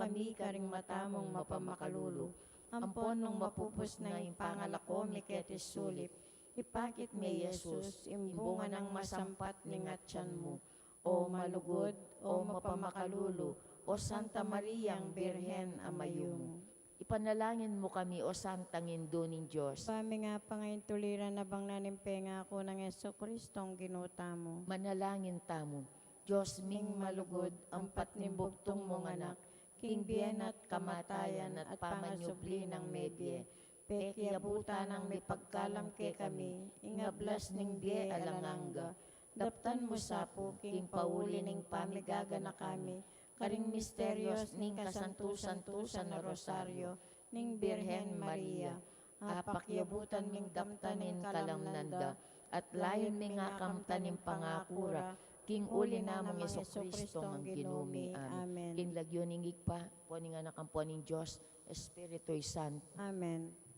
kami karing matamong mapamakalulo. Ampon nung mapupus na yung pangalako mi ket isulip. Ipakit mi Jesus, imbunga ng masampat ni ngatyan mo. O malugod, o mapamakalulo, o Santa Mariang Birhen Amayung. Ipanalangin mo kami, O Santang Indo ng Diyos. Pami nga pa ngayon tuliran na bang nanimpenga ako ng Yeso Kristong ginuta mo. Manalangin tamo, Diyos ming malugod, ang patnimbugtong mong anak, king biyen at kamatayan at panganyubli ng medye, peki abutan ang mipagkalam ke kami, ingablas ning biye alanganga, daptan mo sapo, king pauli ning pamigaga na kami, karing misteryos ning kasantusan-tusan na rosaryo, ning Birhen Maria, apakyabutan ming daptanin kalamnanda, at layon ming akamtanin pangakura, king uli namang Yeso Kristo ang ginumi. Amen. King lagyon ning igpa, puning anak ang puning Diyos, Espiritu'y Santo. Amen.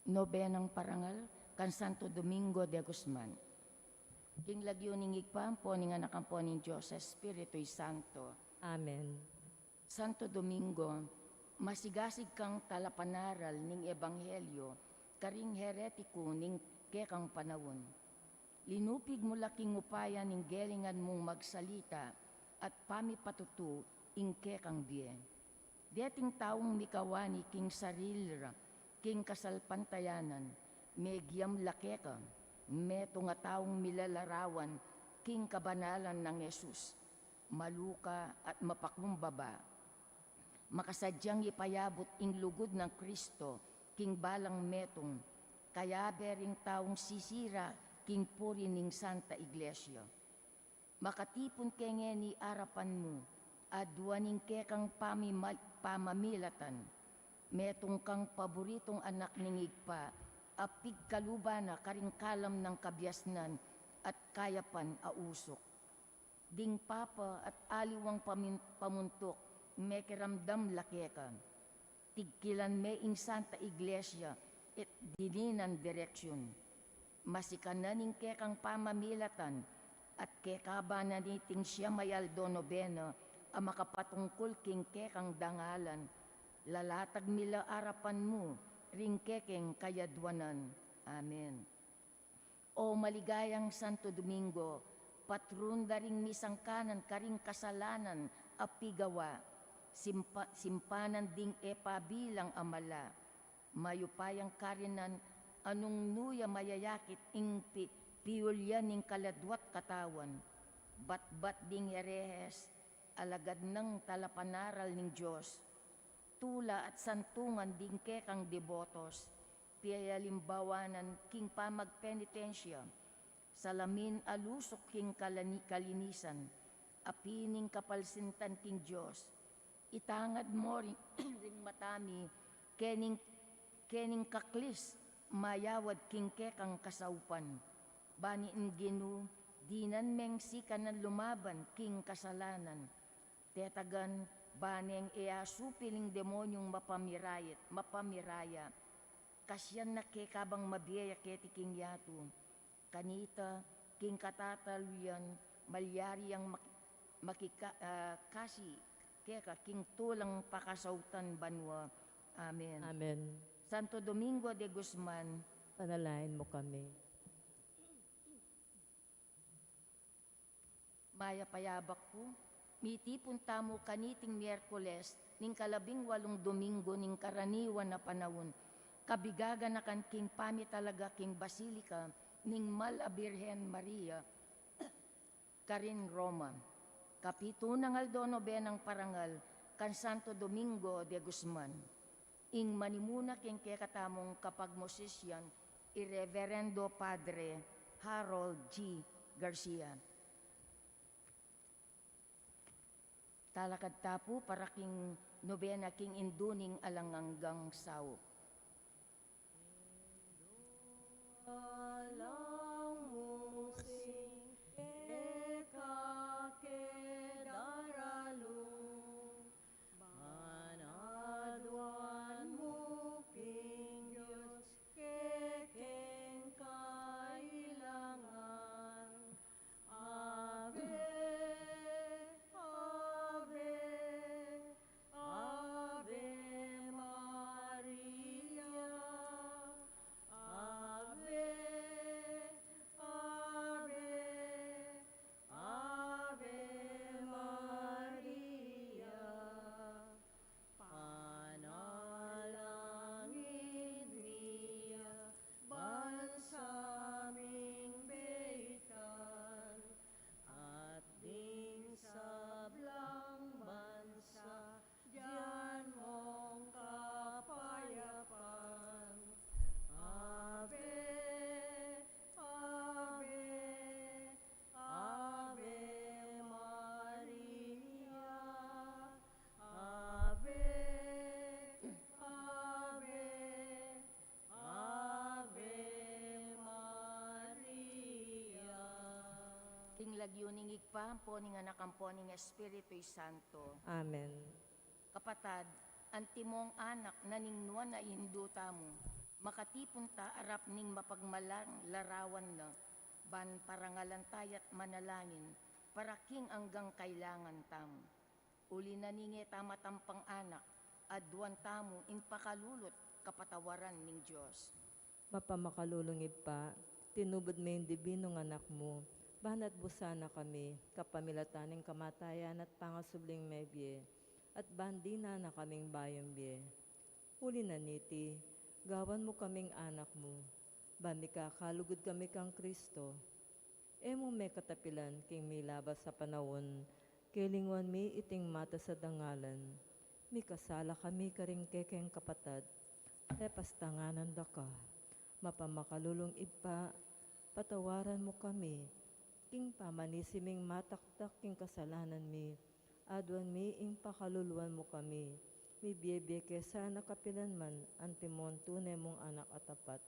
Nobenang parangal, kan Santo Domingo de Guzman. King lagyon ning igpampo ning anak ang po ning Diyos, Espiritu'y Santo. Amen. Santo Domingo, masigasig kang talapanaral ning Ebanghelyo, karing heretiko ning kekang panawon. Linupig mo laking upayan ning gelingan mong magsalita at pamipatutu ing kekang biye. Deting taong mikawani king sarilra, king kasalpantayanan, megyam lakeka, meto nga taong milalarawan, king kabanalan ng Jesus, maluka at mapakumbaba. Makasadyang ipayabot ing lugod ng Kristo, king balang metong, kaya bering taong sisira, king puri ning Santa Iglesia. Makatipon kenge ni arapan mo, adwaning ke kang pamamilatan, metong kang paboritong anak ning igpa, apig kalubana karing kalam ng kabyasnan at kayapan ausok. Ding papa at aliwang pamuntok, may kiramdam lakeka. Tigkilan may ing Santa Iglesia et dininan direksyon. Masikananing kekang pamamilatan at kekabana niting siya mayaldo nobena ang makapatungkol king kekang dangalan. Lalatag mila arapan mo, ring kekeng kayadwanan. Amen. O maligayang Santo Domingo, patron daring misangkanan karing kasalanan apigawa, simpanan ding epabilang amala, mayupayang karinan anong nuya mayayakit ing piulya ning kaladwat katawan, batbat ding herehes, alagad ng talapanaral ning Diyos, tula at santungan ding kekang debotos, piyalimbawanan king pamagpenitensya, salamin alusok king kalinisan, apining kapalsintan king Diyos, itangad mo ring matami, kening kaklis, mayawad king kekang kasaupan, bani in ginu, dinan meng sikanan lumaban king kasalanan, tetagan, baneng supiling demonyong mapamiraya, kasyan na kekabang mabiyaya keti king yatu, kanita, king katataluyan, malyari ang kasi keka king tulang pakasautan banwa. Amen. Amen. Santo Domingo de Guzman, Panalain mo kami. maya payabak ko, mitipon tamo kaniting Miyerkules, ning 18 Domingo ning karaniwan na panahon, kabigaga na kan king pamitalaga king Basilika, ning Mala Birhen Maria, karin Roma. Kapito ng aldono benang parangal, kan Santo Domingo de Guzman. Ing manimuna king kekatamong kapagmosisyan, Irreverendo Padre Harold G. Garcia. Talakad tapo para king nobena king induning alanganggang sao. Alang musing eka kedaralu, manadwan mo king Diyos kekeng kailangan. Ave, Ave, Ave Maria. Ave, Ave, Ave Maria. Panalangin niya, bansaming beitan, at ding sablang bansa, diyan mong kapayapan. Ave, Ave, Ave Maria. Ave, Ave, Ave Maria. King lagyuning igpampo ning anakampo ning Espiritu Santo. Amen. Kapatad, antimong anak na ningnuan na induta mo, makatipon ta arap ning mapagmalang larawan na, ban parangalan tayat manalangin, para king anggang kailangan tamo. Uli na ninge tamatampang anak, adwan tamo ing pakalulot kapatawaran ning Diyos. Mapamakalulungib pa, tinubod mo yung dibinong anak mo, banat busana kami, kapamilataning kamatayan at pangasubling mebye, at bandina na kaming bayang biye. Uli na niti, gawan mo kaming anak mo, bandi kakalugod kami kang Kristo. Emo may katapilan king may labas sa panahon, kilingwan mi iting mata sa dangalan. Mi kasala kami karing kekeng kapatad, lepas tanganan da ka. Mapamakalulong ipa, patawaran mo kami. King pamanisiming mataktak king kasalanan mi, adwan mi ing pakaluluan mo kami. Mi biyebye kesa nakapilan man, antimon tunay mong anak at tapat.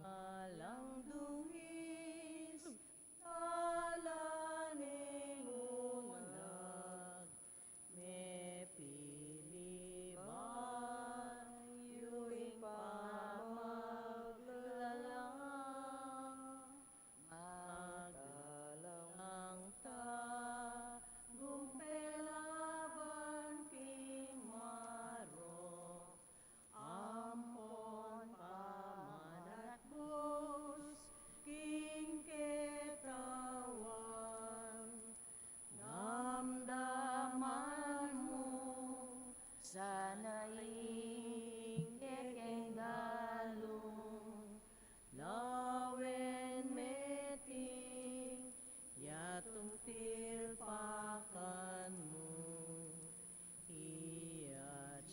Alang duwis, alaning unag, me piliban, yuing pamaglalang, magalang ta, gumpelaban king maro, ampon pamanat bus, king ketawan, namdaman mo, Sana ing kekeng dalong, lawen meting, yatung tilpakan mo, iyat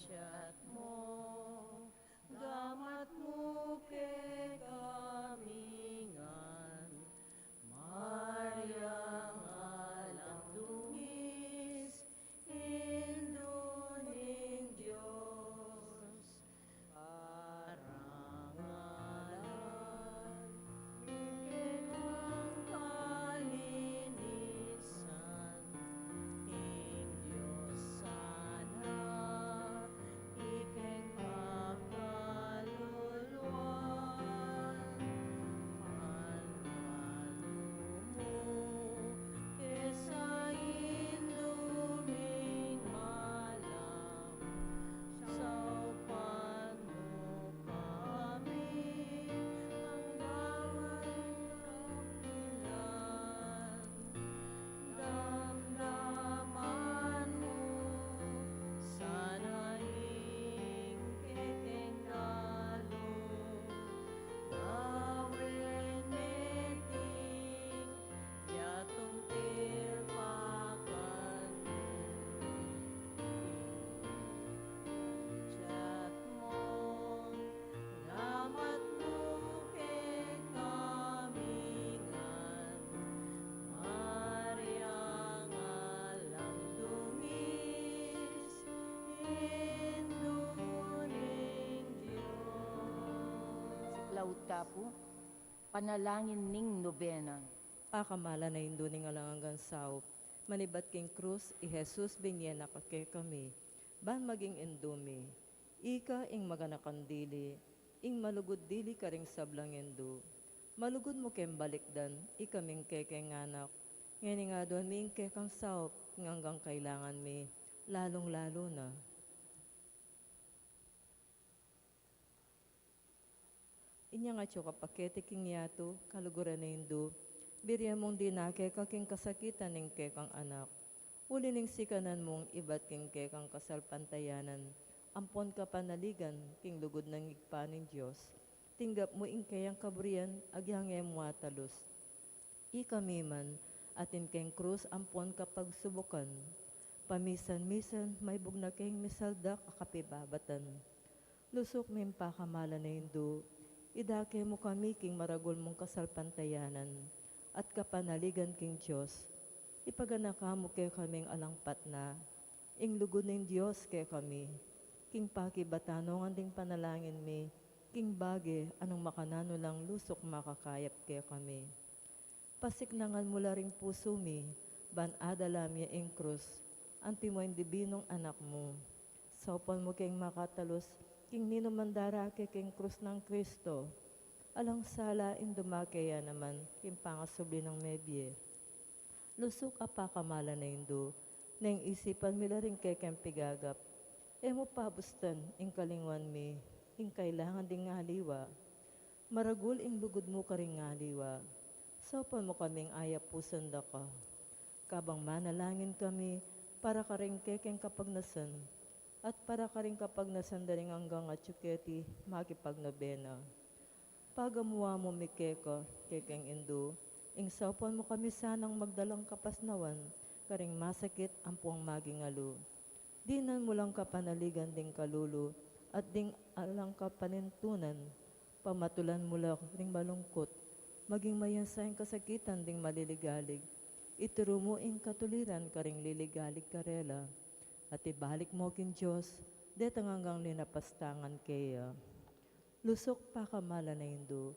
mo, gamat mo kay kamingan, Maria alang dungis, induning Diyos, parangalan, ikinang kalinisan, ing Diyos sana, iking pagkaluluan, mo, kesa induming malam, saupan mo kami, hanggang kapilan, damdaman mo, sana ing kekeng dalong, lawen meting, yatong tilpakan Jat mo, gamat mo kay kamingan, Maria alang dungis, induning Diyos. Lautapo, panalangin ning nobena. Pakamala na induning alang hanggang saup, manibat king krus, i Jesus binyena kake kami, ban maging endumi. Ika ing maganakan dili, ing malugod dili karing sablang endo. Malugod mo kem balikdan, ikaming kekeng anak. Ngani nga doon mi ing kekang saup, hanggang kailangan mi, lalong-lalo na. Inya nga tso kapakete king yato, kaluguran na indo, birya mong dinake kaking kasakitan ning kekang anak. Uli ning sikanan mong ibat king kekang kasalpantayanan, ampon ka panaligan, king lugod ng igpa ning Diyos. Tinggap mo ing kayang kabriyan, agyangay mo atalos. Ikami man, atin keng krus ampon kapag subukan. Pamisan-misan, may bugna keng misaldak akapibabatan. Lusok may pakamala na indo, idake mo kami king maragol mong kasalpantayanan, at kapanaligan king Diyos. Ipaganaka mo kay kaming alangpat na, ing lugod ng Diyos kay kami, king pakibatanong anding panalangin mi, king bage anong makanano lang lusok makakayap kay kami. Pasiknangan mula ring puso mi, ban adalam ya ing krus, anti mo yung dibinong anak mo. Saupan mo king makatalos, king ninumandara kay king krus ng Kristo, alang sala indumakaya naman, king pangasubli ng mebye. Lusok apakamala na indo, nang isipan mila rin kay king pigagap, mo pabustan, ing kalingwan mi, ing kailangan ding ngaliwa. Maragul ing lugod mo ka ring ngaliwa, saupan mo kaming ayapusan da ka. Kabang manalangin kami, para ka rin kekeng kapagnasan, At para ka rin kapag nasandaling hanggang at tsuketi, makipagnobena. Pagamuwa mo mikeka, kekeng indo, ingsapan mo kami sanang magdalang kapasnawan, karing masakit ang puwang magingalo. Dinan mo lang kapanaligan ding kalulu, at ding alang kapanintunan, pamatulan mo lang ring malungkot, maging mayansayang kasakitan ding maliligalig. Ituro mo ing katuliran karing liligalig karela, at ibalik mo kin Diyos, detang hanggang linapastangan kaya. Lusok pa kamala na indo,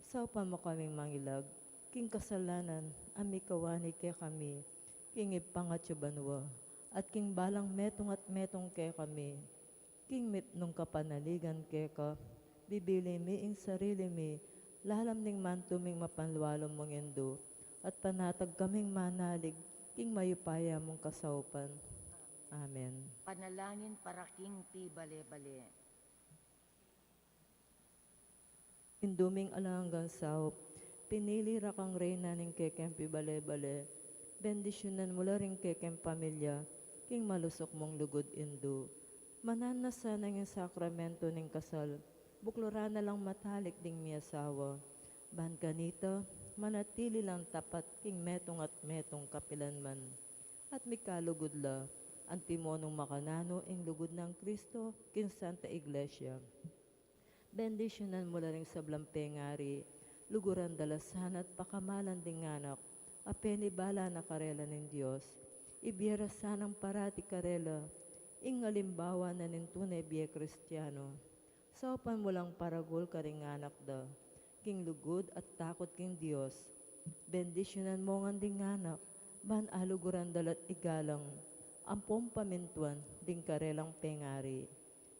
saupan mo kaming mangilag, king kasalanan, amikawani kay kami, king ipangat banwa, at king balang metong at metong kay kami, king mit nung kapanaligan kay ka, bibili mi ing sarili mi, lalam ning mantuming mapanlualom mong indo, at panatag kaming manalig, king mayupaya mong kasaupan. Amen. Panalangin para King Pi Bale-Bale. Induming alanggang saup, pinili ra kang reyna ning kekempi bale-bale, bendisyonan mula ring kekem pamilya, king malusok mong lugod indo. Mananasa ng sakramento ning kasal, buklora na lang matalik ding miyasawa. Ban kanita, manatili lang tapat king metong at metong kapilanman. At mikalugod la, ang timonong makanano ing lugod ng Kristo kin Santa Iglesia. Bendisyonan mo na rin sa blampengari, luguran dalasan at pakamalan ding anak, apenibala na karela ng Diyos, ibiyara sanang parati karela, ing alimbawa na nintunay biye Kristiyano. Saupan mo lang paragol ka ring anak da, king lugod at takot king Diyos. Bendisyonan mo nga ding anak, ban aluguran dalat igalang, ampong pamintuan ding karelang pengari.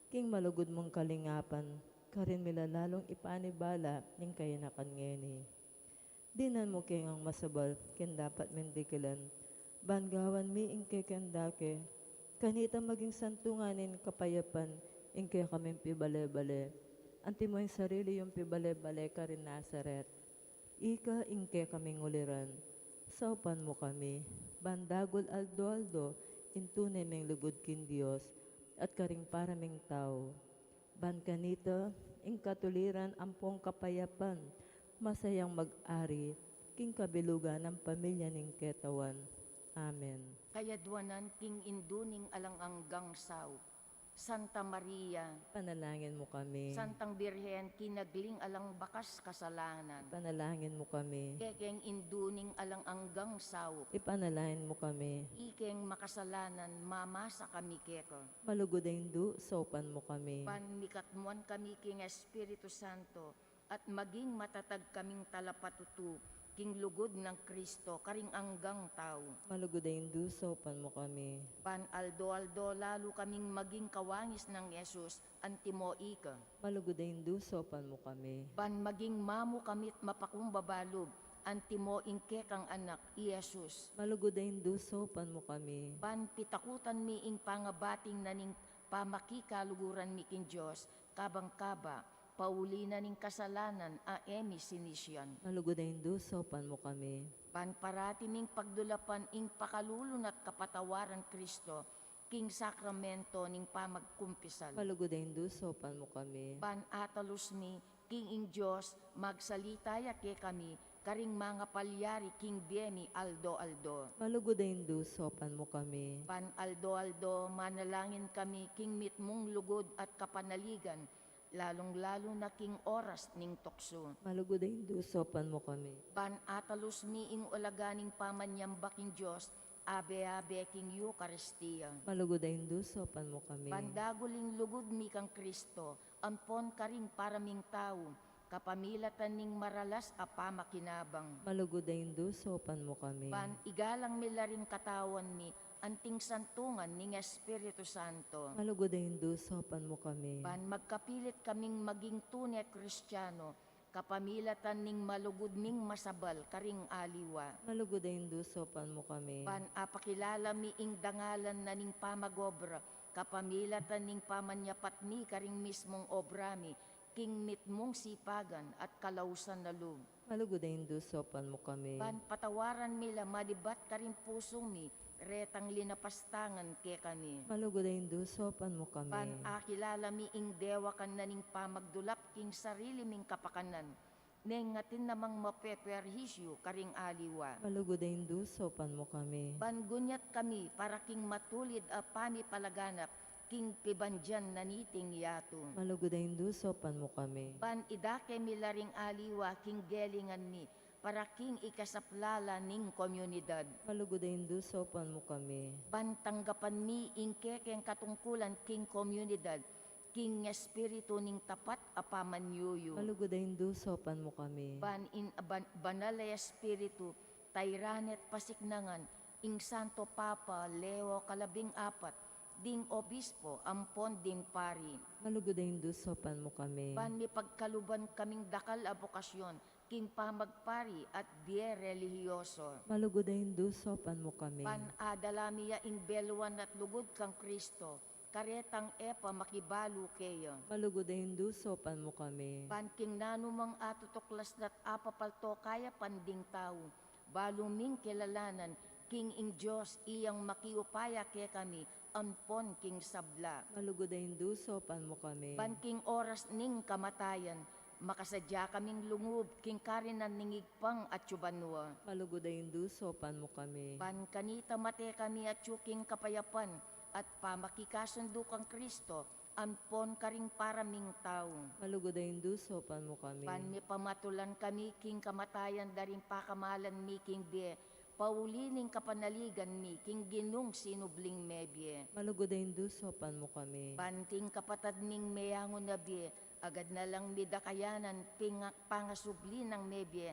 King malugod mong kalingapan, karin milalalong ipanibala ning kayanakan ngeni. Dinan mo keng ang masabal, ken dapat mendikilan, bangawan mi ing kekendake, kanita maging santunganin kapayapan, ing kaya kaming pibale-bale, anti mo yung sarili yung pibale-bale ka rin Nazaret. Ika ing kaya kaming uliran, saupan mo kami, bandagol aldo-aldo, intunay meng lugod kin Diyos, at karing paraming tao. Ban kanita, ing katuliran ampong kapayapan, masayang mag-ari, king kabilugan ng pamilya ning ketawan. Amen. Kayadwanan King Induning Alang-anggang Saw, Santa Maria, Panalangin mo kami. Santang Birhen Kinagling Alang Bakas Kasalanan, Panalangin mo kami. Kekeng Induning Alang-anggang Saw, Ipanalangin mo kami. Ikeng makasalanan mamasa kami keko. Malugod ay hindu, sopan mo kami. Panmikatmuan kami King Espiritu Santo, at maging matatag kaming talapatutu, King lugod ng Kristo, karing anggang tao. Malugod ay hindu, sopan mo kami. Pan aldo-aldo lalo kaming maging kawangis ng Yesus, antimo ika. Malugod ay hindu, sopan mo kami. Pan maging mamu kamit mapakumbabalog, antimo ingke kang anak, Yesus. Malugod ay hindu, sopan mo kami. Pan pitakutan mi ing pangabating naning pamakikaluguran mi king Diyos, kabang-kaba, paulina ning kasalanan a emi sinisyan. Malugod ay hindu, sopan mo kami. Panparati ning pagdulapan ing pakalulun at kapatawaran Kristo, king sakramento ning pamagkumpisal. Malugod ay hindu, sopan mo kami. Panatalus mi, king ing Diyos, magsalitaya ke kami, karing mga palyari king biemi aldo-aldo. Malugod ay hindu, sopan mo kami. Pan aldo-aldo, manalangin kami, king mitmong lugod at kapanaligan, lalong-lalo na king oras ning tukso. Malugod ay hindu, sopan mo kami. Panatalus mi ing ulaganing pamanyamba king Diyos, abe-abe king Eucharistia. Malugod ay hindu, sopan mo kami. Pandaguling lugod mi kang Kristo, ampon karing paraming tao, kapamilatan ning maralas a pamakinabang. Malugod ay hindu, sopan mo kami. Pan igalang mila rin katawan mi, anting santungan ning Espiritu Santo. Malugod ay hindu, sopan mo kami. Pan magkapilit kaming maging tunay Kristiyano, kapamilatan ning malugod ming masabal karing aliwa. Malugod ay hindu, sopan mo kami. Pan apakilala mi ing dangalan na ning pamagobra, kapamilatan ning pamanyapat mi karing mismong obra mi, king mitmong sipagan at kalausan na loob. Malugod ay hindu, sopan mo kami. Pan patawaran mila madibat karing puso mi, retang linapastangan ke kami. Malugudayin do, sopan mo kami. Pan akilala mi ing dewa kan naning pamagdulap king sarili ming kapakanan. Nengatin namang mapeperhisyo karing aliwa. Malugudayin do, sopan mo kami. Pan gunyat kami para king matulid a palaganap king pibandyan naniting yato. Malugudayin do, sopan mo kami. Pan idake mi laring aliwa king gelingan mi para king ikasaplala ning komunidad. Malugudayin do, sopan mo kami. Pan tanggapan mi ing kekeng katungkulan king komunidad king espiritu ning tapat apamanyuyo. Malugudayin do, sopan mo kami. Banal na espiritu tayranet pasignangan ing Santo Papa Leo 14 ding obispo ampon ding pari. Malugudayin do, sopan mo kami. Pan mi pagkaluban kaming dakal a bokasyon king pamagpari at die relihiyoso. Malugudayin do, sopan mo kami. Pan adalamiya ing beluan at lugod kang Kristo, karetang epa makibalu keyo. Malugudayin do, sopan mo kami. Pan king nanumang atutuklas dat apapalto kaya panding tao, baluming kilalanan, king ing Diyos iyang makiupaya ke kami, ampon king sabla. Malugudayin do, sopan mo kami. Pan king oras ning kamatayan, makasadya kaming lungub, king karinan ningigpang at yubanwa. Malugudayin do, sopan mo kami. Pan kanita mate kami at yuking kapayapan, at pamakikasundo kang Kristo, ampon karing paraming tao. Malugudayin do, sopan mo kami. Pan mi pamatulan kami king kamatayan daring pakamalan mi king bie, paulining kapanaligan mi king ginung sinubling mebye. Malugudayin do, sopan mo kami. Panting kapatad ning meyangon na bie, agad na lang midakayanan pangasubli ng mebye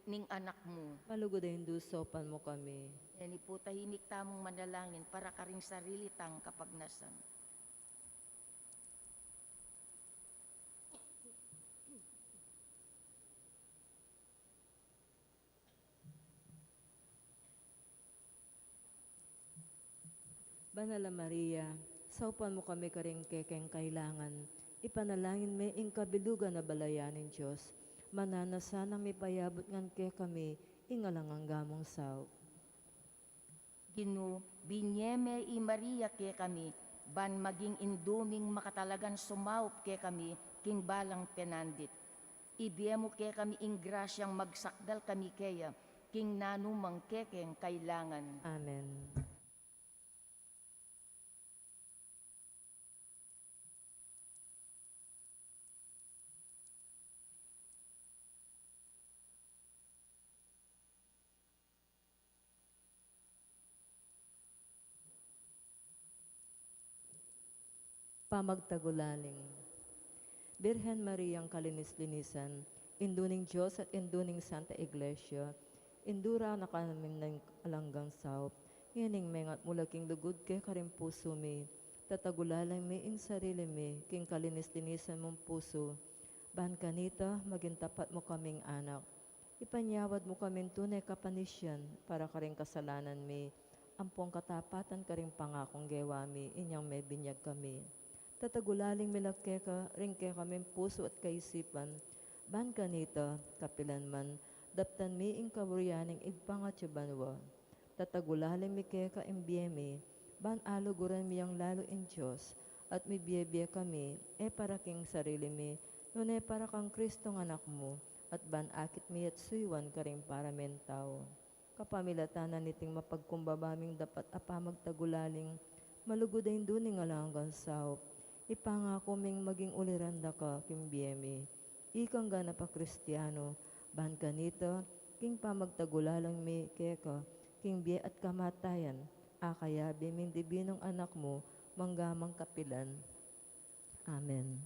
ning anak mo. Malugudayin do, sopan mo kami. Yani po tahimik tamong manalangin para karing sarili tang kapagnasan. Banala Maria, saupan mo kami karing kekeng kailangan. Ipanalangin may ing kabilugan na balayanin Diyos. Mananasan ang may payabot ngan ke kami, ingalang ang gamong sao. Gino, binyeme i Maria ke kami, ban maging induming makatalagan sumaup ke kami, king balang penandit. Ibiyemo ke kami ing grasyang magsakdal kami kaya, king nanumang kekeng kailangan. Amen. Pamagtagulaling. Birhen Mariang kalinis-linisan, induning Diyos at induning Santa Iglesia, indura na kanamin ng alanggang sao, yaning mengat mula king lugod ke karim puso mi, tatagulalang mi ing sarili mi, king kalinis-linisan mong puso, ban kanita, maging tapat mo kaming anak. Ipanyawad mo kaming tunay kapanisyan, para karing kasalanan mi, ampong katapatan karing pangakong gewa mi, inyang may binyag kami. Tatagulaling milagke ka, ringke kami puso at kaisipan, ban kanita, kapilan man, daptan mi ing kaburyaning igpangat banwa. Tatagulaling mi ke ka imbiemi, ban aluguran mi ang lalo in Diyos, at mi biyebye kami, para king sarili mi, nun para kang Kristong anak mo, at ban akit mi at suywan karing para mentaw. Kapamilatanan niting mapagkumbabaming dapat apamagtagulaling, malugudayin duning alanggang sao, ipangako ming maging uliranda ka, kimbiemi. Ikang gana pa Kristiyano, ban kanito, king pamagtagulalang mi keka, king biye at kamatayan, akayabi ming dibinong anak mo, manggamang kapilan. Amen.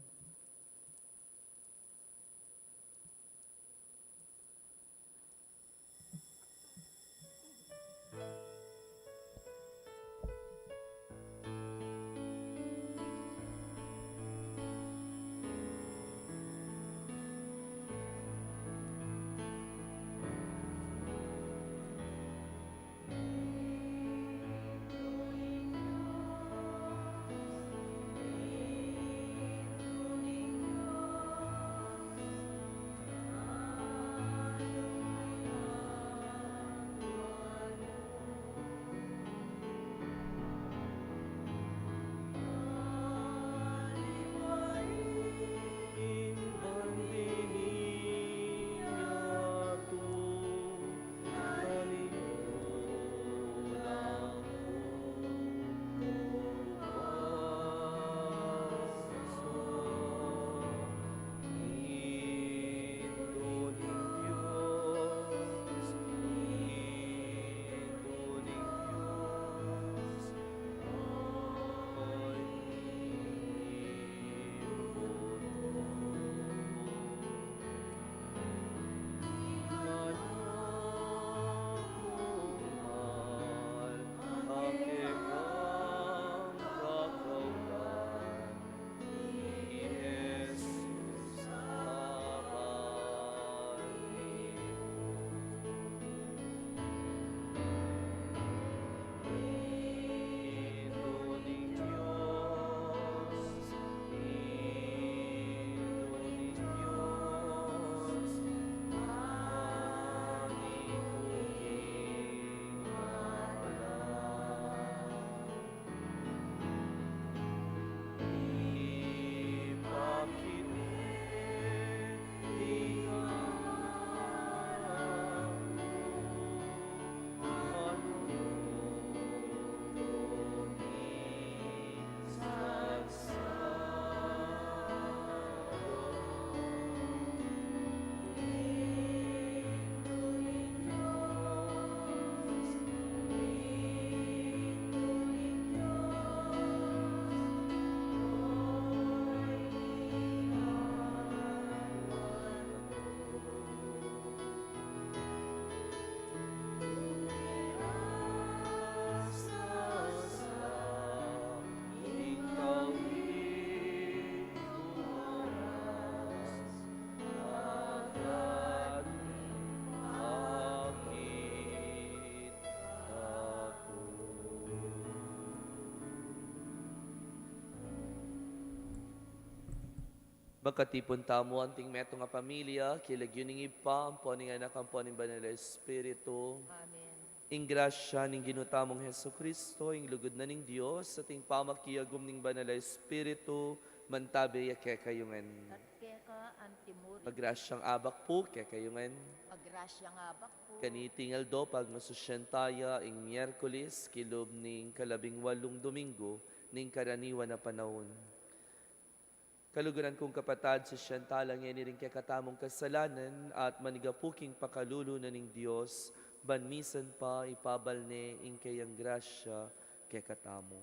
Makatipon tamo anting meto nga pamilya, kilag yun ipa, ang poning anak, ang poning banal na Espiritu. Amen. Ing grasya ning ginutamong Heso Kristo, ing lugod na ning Dios, at ing pamakiyagom ning banal na Espiritu, mantabi ya kekayungan. At keka antimuri, Magrasyang abak po, kekayungan. magrasya nga bakpo, Kaniting aldo pag masusyentaya ing Miyerkules, kilob ning 18 Domingo, ning karaniwan na panahon. Kaluguran kong kapatad, sa siyentalang yan rin kaya katamong kasalanan at manigapuking pakalulo na ning Diyos, banmisan pa ipabalne ing kayang grasya kaya katamo.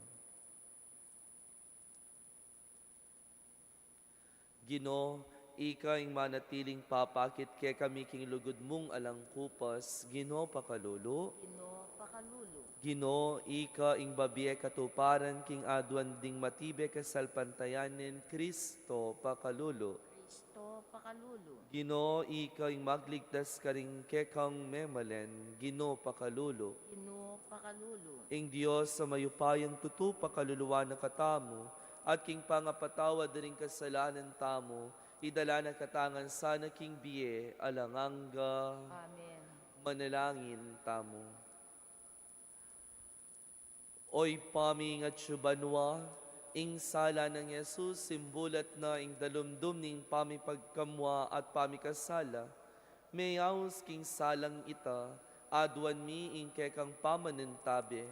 Gino, ika ing manatiling papakit kaya kami king lugod mong alang kupas, Gino pakalulo. ino pakalulu, Gino, ika ing babye katuparan king aduan ding matibe kasalpantayanin Kristo pakalulo. Kristo pakalulu, Gino, ika ing magligtas karing kekang memalen, Gino pakalulo. ino pakalulu, Ing Diyos sa mayupayang tutu pakaluluwa na katamo, at king pangapatawa ring kasalanan tamo, idala na katangan sana king biye, alanganga, Amen. manalangin tamo. Oy paming at syubanwa, ing sala ng Yesus, simbulat na ing dalumdum ning pamipagkamwa at pamikasala, mayaws king salang ita, aduan mi ing kekang pamanentabe,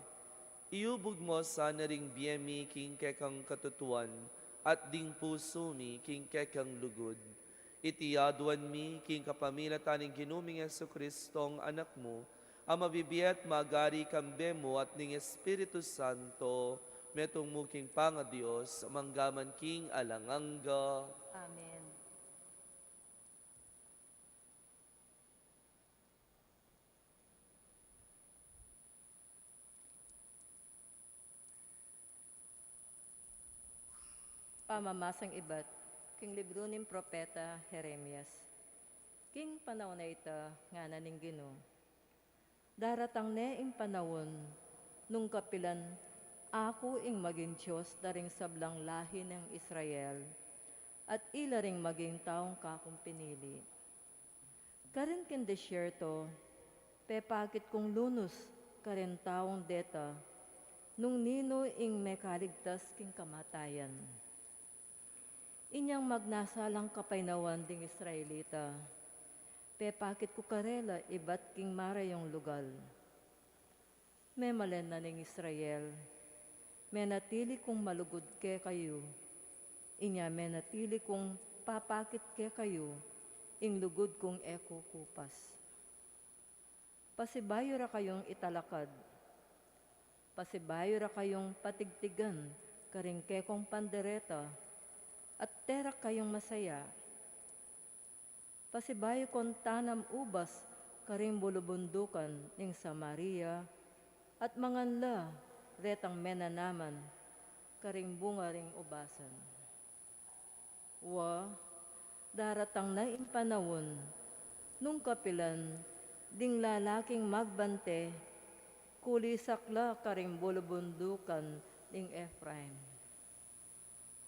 iubog mo sana ring biyemi king kekang katutuan, at ding puso mi king kekang lugod. Iti aduan mi king kapamilatan ning ginuming Yesu Kristong anak mo, ang mabibiyat magari kambe mo at ning Espiritu Santo, metong muking panga Diyos, manggaman king alanganga. Amen. Pamamasang ibat, king libro ning propeta Jeremias. King panahon na ita, nga naning Ginoo. Daratang ne ing panahon, nung kapilan, ako ing maging Diyos daring sablang lahi ng Israel, at ila ring maging taong kakong pinili. Karin kin desyerto, pepakit kong lunos, karin taong deta, nung nino ing mekaligtas king kamatayan. Inyang magnasalang kapaynawan ding Israelita, pepakit ko karela ibat king marayong lugal. Memalen na ning Israel, menatili kong malugod ke kayo, inya menatili kong papakit ke kayo, ing lugod kong eko kupas. Pasibayo ra kayong italakad, pasibayo ra kayong patigtigan, karing kekong pandereta, at terak kayong masaya. Pasibayo kon tanam ubas, karing bulubundukan ning Samaria, at manganla, retang menanaman, karing bunga ring ubasan. Wa, daratang na in panawon, nung kapilan, ding lalaking magbante, kulisakla karing bulubundukan ning Ephraim.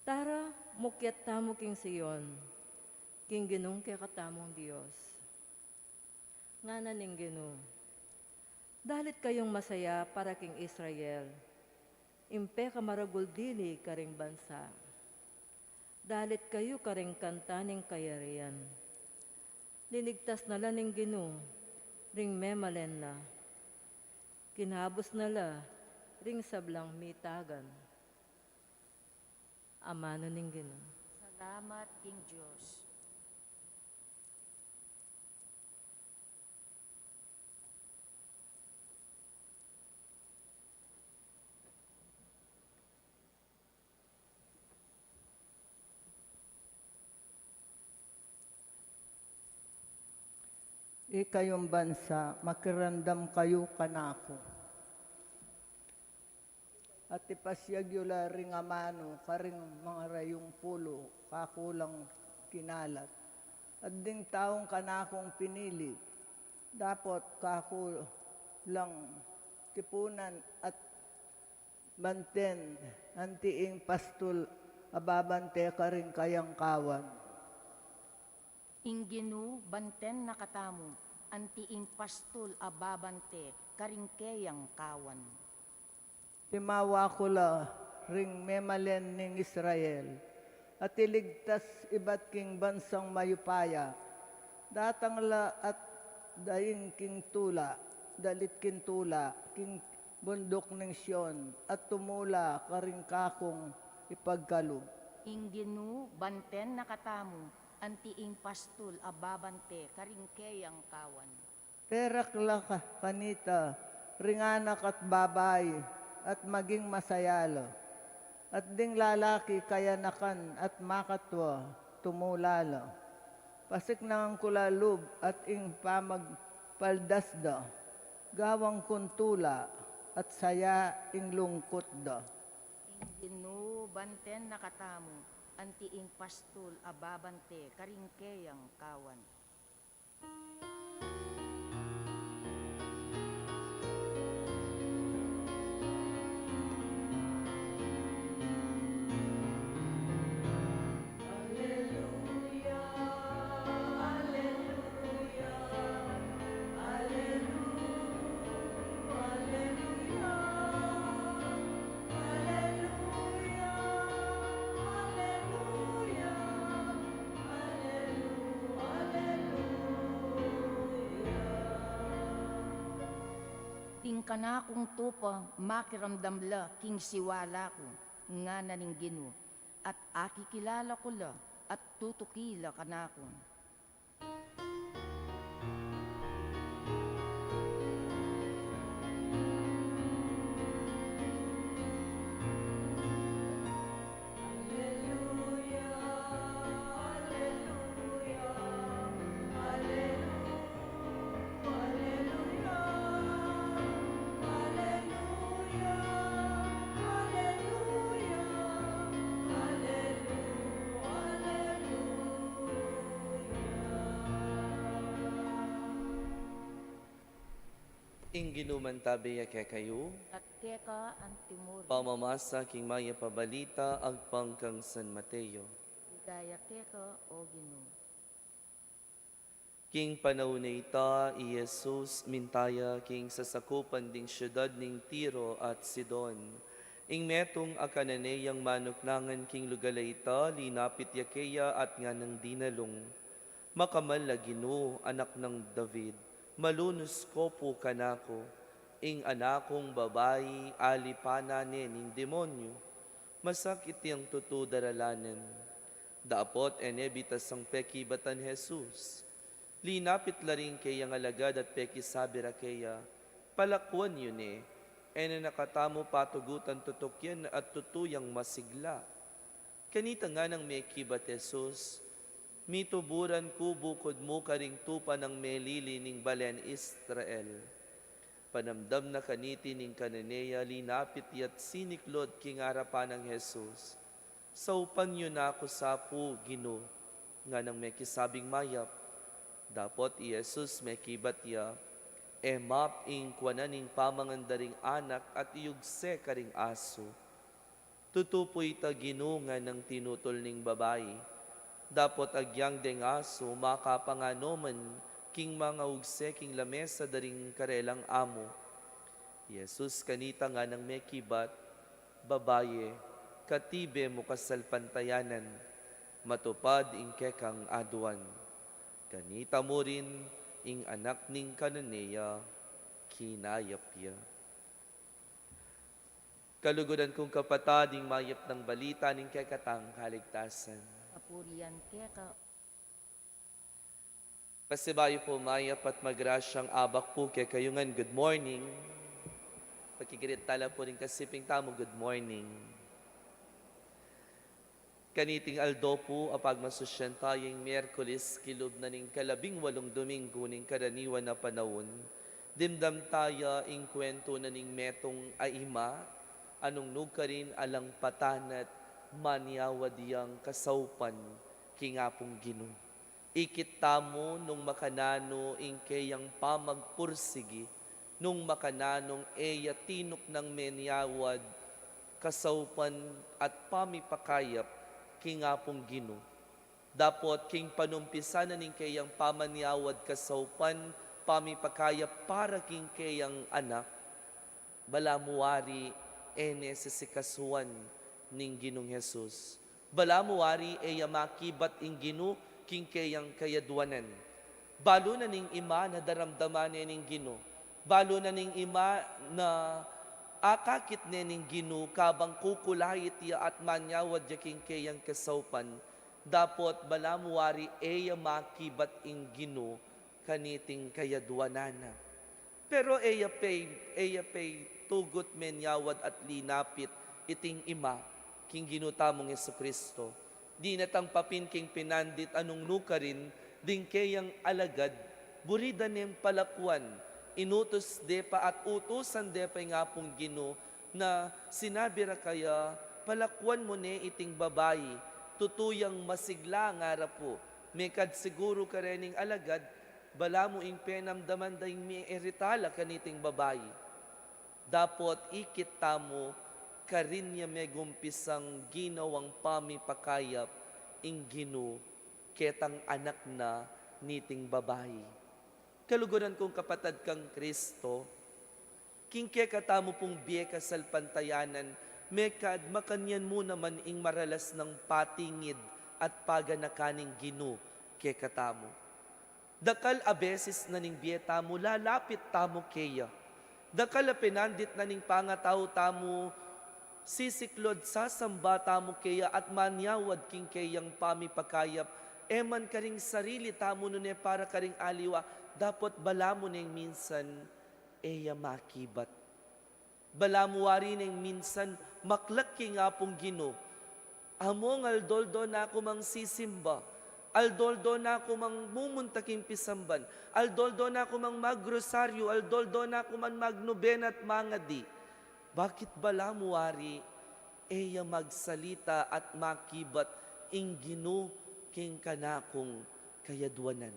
Tara, mukyat tamo king Sion, king Ginong kaya katamong Diyos. Nga na ning Ginoo, dalit kayong masaya para king Israel, impe kamaragul dili karing bansa. Dalit kayo karing kantaning kayarian. Linigtas na la ning Ginoo, ring memalen na. Kinabos na la, ring sablang mitagan. Amano ning Ginoo. Salamat, King Diyos. Kayong bansa, makirandam kayo kanako. At ipasyag yula ring amano, karing mga rayong pulo, kakulang kinalat. At ding taong kanakong pinili, dapat kakulang tipunan at banten, antiing pastul, ababante karing kayang kawan. Inginu banten nakatamu, antiing pastul ababante, karingkeyang kawan. Timawa ko la ring memalen ning Israel, at iligtas iba't king bansang mayupaya, datang la at daing king tula, dalit king tula, king bundok ning Siyon, at tumula karing kakong ipagkalog. Inginu banten nakatamu, antiing pastul ababante, karingkeyang kawan. Terak la kanita, ringanak at babay, at maging masayalo. At ding lalaki kayanakan at makatwa, tumulala. Pasik nang kulalub at ing pamagpaldasda, gawang kuntula at saya ing lungkot da. Inginu banten nakatamu, antiing pastul ababante, karingkeyang kawan. Tingkana kong tupa, makiramdam la, king siwala ko, nga naning Gino, at aki kilala ko la, at tutukila kanakon. Inginuman tabi ya kayo, At keka ang timur, pamamasa king maya pabalita agpang kang San Mateo. gaya keka o Gino. King panahon na ita, i Jesus mintaya king sasakupan ding syudad ning Tiro at Sidon. Ing metong akananeyang manuknangan king lugala ita, linapit yakeya at nga ng dinalong. Makamal la Gino, anak ng David, malunus ko po kanako, ing anakong babayi alipananin ning demonyo. Masakit yang tutudaralanan. Daapot enebitas ang peki batan Jesus. Linapit la rin kayang alagad at peki sabi ra kaya, palakwan yun ene nakatamo patugutan tutukyan at tutuyang masigla. Kanita nga ng may kibat Jesus, mituburan ko bukod mo karing tupa ng melili ning balen Israel. Panamdam na kaniti ning kananeya, linapit yat siniklod king arapan ng Jesus. Saupan yun ako sa po, Gino, nga nang may kisabing mayap. Dapot i Jesus may kibat ya, map ing kwananing pamangandaring anak at iyugse karing aso. Tutupoy ta Gino nga ng tinutol ning babae. Dapot agyang deng aso makapanganoman king mga ugse king lamesa daring karelang amo. Jesus kanita nga ng may kibat, babaye, katibe mo kasalpantayanan, matupad ing kekang aduan. Kanita mo rin ing anak ning kananeya, kinayapya. Kalugudan kong kapatading mayap ng balita ning kekatang kaligtasan. Kapurian keka Pasibayo po mayap at magrasyang abak po kay kayungan. Good morning. Pagkikirit tala po rin kasiping tamo. Good morning. Kaniting aldo po apag masusyan tayong Miyerkules kilob na ning 18 Domingo ning karaniwan na panahon. Dimdam taya ing kwento na ning metong aima anong nugkarin alang patanat manyawadiyang kasaupan kingapong Gino. Ikitamo nung makanano ing kayang pamagpursigi, nung makananong eya tinok ng menyawad, kasaupan at pamipakayap, kingapong Gino. Dapot king panumpisa na ning kayang pamaniawad kasaupan, pamipakaya para king kayang anak, balamuari ene sisikasuan ning Ginong Jesus. Balamuari e makibat ing Gino king kayang kayadwanan. Balo na ning ima na daramdaman ning Gino. Balo na ning ima na akakit ning Gino kabang kukulayit ya at manyawad ya king kayang kasaupan. Dapot balamuari e makibat ing Gino kaniting kayadwanana. Pero eya pay tugot menyawad at linapit iting ima king ginutamong Jesucristo. Di natang papin king pinandit anong nukarin ding kayang alagad burida nem palakwan inutos depa at utusan depa nga pong Gino na sinabi ra kaya palakwan mo ne iting babayi tutuyang masigla nga ra po mekad siguro ka rening alagad bala mo ing penamdaman dahing may eritala kaniting babayi. Dapot ikit tamo karin niya may gumpisang ginawang pamipakayap ing Gino ketang anak na niting babayi. Kaluguran kong kapatad kang Kristo, kingke katamo pong biye kasal pantayanan, mekad makanyan mo naman ing maralas ng patingid at paganakaning Gino ke katamo. Dakal abeses na ning biye tamo, lalapit tamo keya. Dakal pinandit na ning pangataw tamo, sisiklod sa samba tamo keya at manyawad king keyang pamipakayap, eman karing sarili tamo nune para karing aliwa, dapat balamo ning minsan, eya makibat. Balamuwari ning minsan, maklaki nga pong Gino. Among aldoldo na ako mang sisimba, aldoldo na ako mang mumuntaking pisamban, aldoldo na ako mang magrosaryo, aldoldo na ako man magnobena at mangadi. Bakit balamuwari, eya magsalita at makibat ing Gino king kanakong kayadwanan.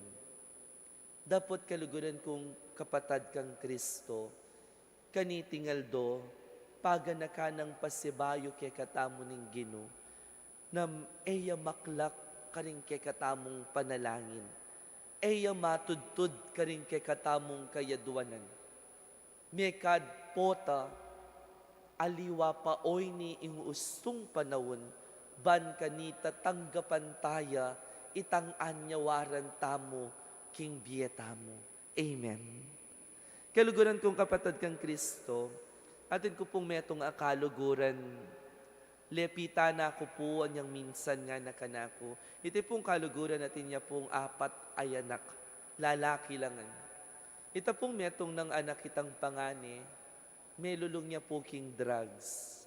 Dapat kaluguran kong kapatad kang Kristo, kanitingaldo, paganaka ng pasibayo kay katamo ning Gino, na eya maklak karing kay katamong panalangin, eya matudtud karing kay katamong kayadwanan. Mekad pota, aliwa pa oy ni ingustong panawon, ban kanita tanggapan taya, itang anyawaran tamo, king biyetamo. Amen. Kaluguran kong kapatid kang Kristo, atin ko pong metong akaluguran, lepita na ako po anyang minsan nga nakanako. Ito pong kaluguran natin niya pong 4 ay anak, lalaki langan. Ito pong metong ng anak kitang pangani, may lulong niya po king drugs.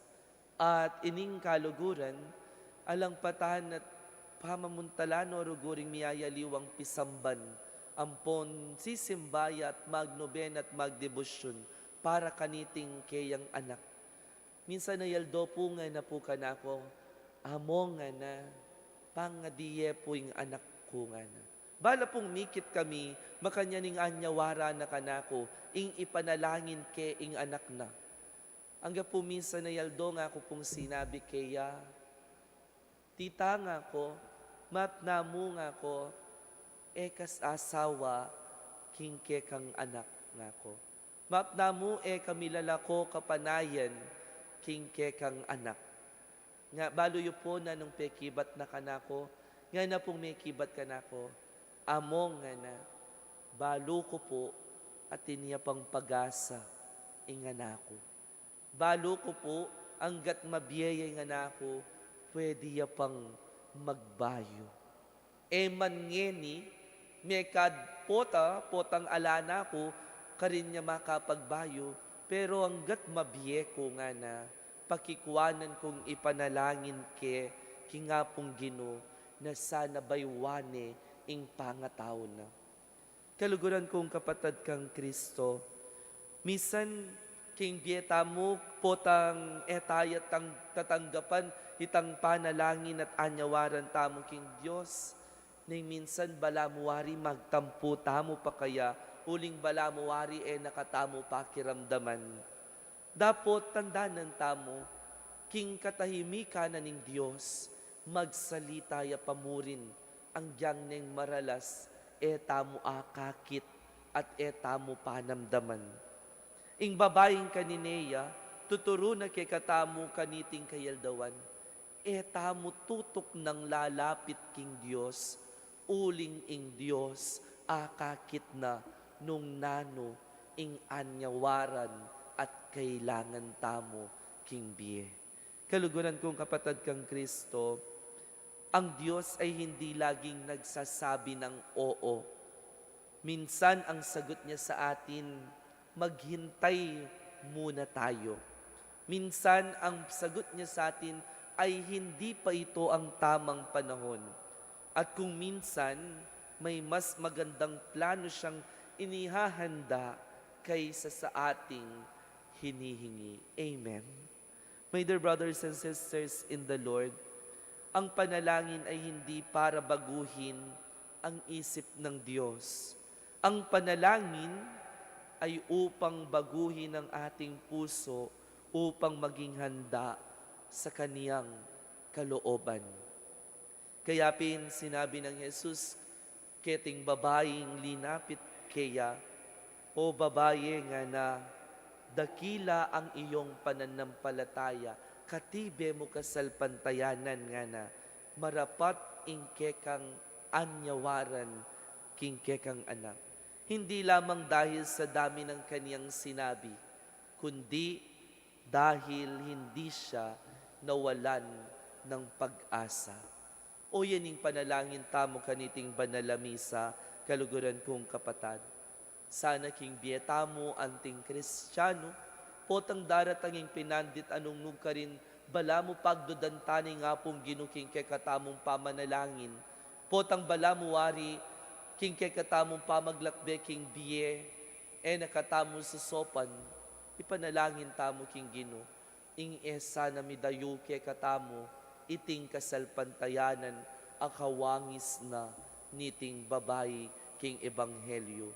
At ining kaluguran, alang patahan at pamamuntalano ruguring miyayaliwang pisamban, ampon sisimbaya at magnoben at magdebosyon para kaniting kayang anak. Minsan na yaldo po nga na po kanako, amo nga na, pangadiye po yung anak ko nga na. Bala pong mikit kami, makanyaning anyawara na kanako, ing ipanalangin ke ing anak na. Hanggang po minsan na yaldo nga ako pong sinabi kaya, tita nga ko, matnamu nga ko, ekas asawa, kingke kang anak nga ko. Matnamu kamilala ko kapanayan, kingke kang anak. Nga baluyo po na nung pekibat na kanako, nga na pong may kibat kanako, among nga na, balo ko po at iniya pang pag-asa inganako. Balo ko po, hanggat mabiyaya inganako, pwede ya pang magbayo. Eman ngeni, mekad potang alana ko, karin niya makapagbayo, pero hanggat mabiye ko nga na, pakikuanan kong ipanalangin ke, kingapong Gino, na sana baywane ing pangataw na. Kaluguran kong kapatid kang Kristo, misan king bieta mo, potang etayat ang tatanggapan, itang panalangin at anyawaran tamo king Diyos, ning minsan balamuwari magtampo tamo pa kaya, uling balamuwari nakatamo pa kiramdaman. Dapot tandanan tamo, king katahimika na ning Diyos, magsalita ya pamurin, ang diyang neng maralas, tamo akakit, at tamo panamdaman. Ing babaeng kanineya, tuturo na kay katamu kaniting kayaldawan, tamo tutok ng lalapit king Diyos, uling ing Diyos, akakit na nung nano, ing anyawaran, at kailangan tamo king biye. Kaluguran kong kapatid kang Kristo, ang Diyos ay hindi laging nagsasabi ng oo. Minsan ang sagot niya sa atin, maghintay muna tayo. Minsan ang sagot niya sa atin ay hindi pa ito ang tamang panahon. At kung minsan may mas magandang plano siyang inihahanda kaysa sa ating hinihingi. Amen. My dear brothers and sisters in the Lord, ang panalangin ay hindi para baguhin ang isip ng Diyos. Ang panalangin ay upang baguhin ang ating puso upang maging handa sa kaniyang kalooban. Kaya sinabi ng Jesus, keting babaeng linapit kaya, o babae nga na, dakila ang iyong pananampalataya, katibe mo kasalpantayanan nga na, marapat ingkekang anyawaran, kingkekang anak. Hindi lamang dahil sa dami ng kaniyang sinabi, kundi dahil hindi siya nawalan ng pag-asa. O yaning panalangin tamo kaniting banalamisa, kaluguran kong kapatad. Sana king bieta mo anting Kristiyano, potang daratanging pinandit anong ka rin, bala mo pagdodantani nga pong ginuking kay katamong pamanalangin, potang bala mo wari, king kay katamong pamaglakbe king biye, nakatamo sa sopan, ipanalangin tamo king gino, ing esa na midayo kay katamo, iting kasalpantayanan, akawangis na niting babae king ebanghelyo.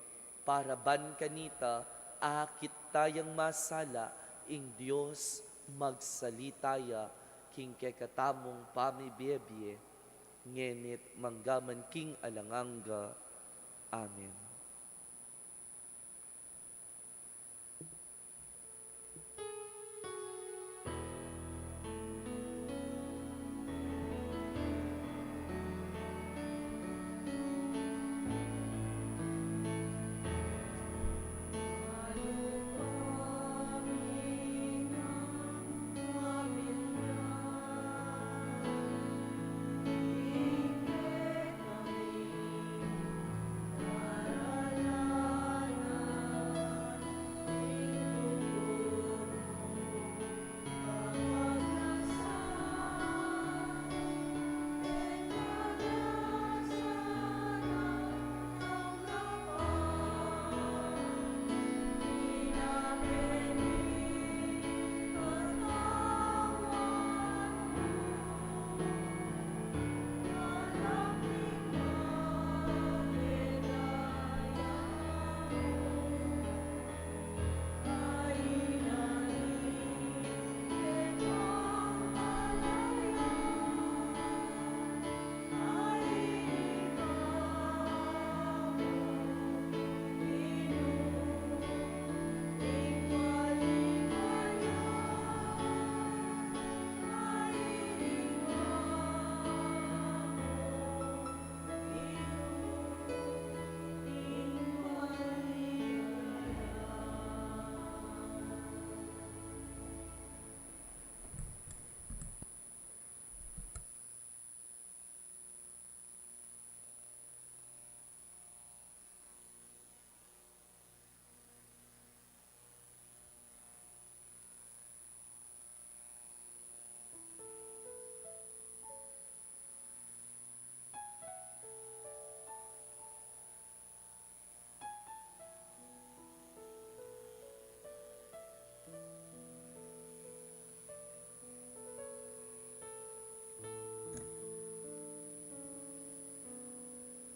Para ban kanita, akit tayang masala, ing Diyos magsalitaya, king kekatamong pamibiyebye, ngenit manggaman king alanganga. Amen.